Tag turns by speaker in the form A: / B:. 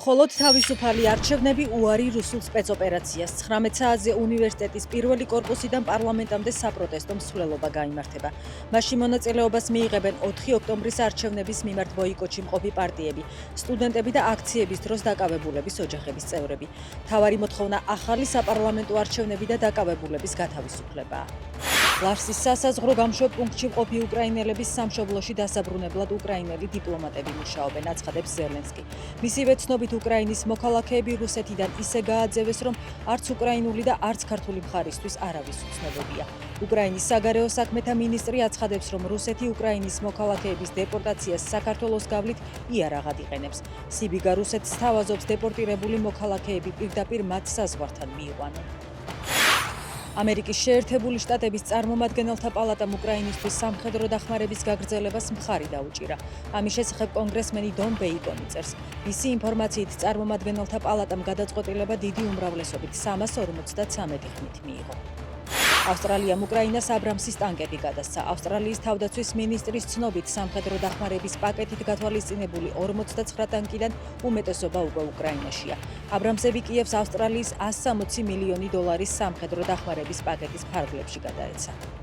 A: მხოლოდ თავისუფალი არჩევნები უარი რუსულ სპეცოპერაციას. 19 საათზე უნივერსიტეტის პირველი კორპუსიდან პარლამენტამდე საპროტესტო მსვლელობა გაიმართება. მასში მონაწილეობას მიიღებენ 4 ოქტომბრის არჩევნების მიმართ ბოიკოტში მყოფი პარტიები, სტუდენტები და აქციების დროს დაკავებულების ოჯახების წევრები. მთავარი მოთხოვნა ახალი საპარლამენტო არჩევნები და დაკავებულების გათავისუფლებაა. ლარსის სასაზღვრო გამშვებ პუნქტში მყოფი უკრაინელების სამშობლოში დასაბრუნებლად უკრაინელი დიპლომატები მუშაობენ, აცხადებს ზელენსკი. მისივე ცნობით უკრაინის მოქალაქეები რუსეთიდან ისე გააძევეს, რომ არც უკრაინული და არც ქართული მხარისთვის არავის უცნობებია. უკრაინის საგარეო საქმეთა მინისტრი აცხადებს, რომ რუსეთი უკრაინის მოქალაქეების დეპორტაციას საქართველოს გავლით იარაღად იყენებს. სიბიგა რუსეთს სთავაზობს დეპორტირებული მოქალაქეები პირდაპირ მათ საზღვართან მიიყვანონ. ამერიკის შეერთებული შტატების წარმომადგენელთა პალატამ უკრაინისთვის სამხედრო დახმარების გაგრძელებას მხარი დაუჭირა. ამის შესახებ კონგრესმენი დონ ბეიკონი წერს. მისი ინფორმაციით წარმომადგენელთა პალატამ გადაწყვეტილება დიდი უმრავლესობით 353 ხმით მიიღო. ავსტრალიამ უკრაინას აბრამსის ტანკები გადასცა. ავსტრალიის თავდაცვის მინისტრის ცნობით სამხედრო დახმარების პაკეტით გათვალისწინებული 49 ტანკიდან უმეტესობა უკვე უკრაინაშია. აბრამსები კიევს ავსტრალიის $160 მილიონი სამხედრო დახმარების პაკეტის ფარგლებში გადაეცა.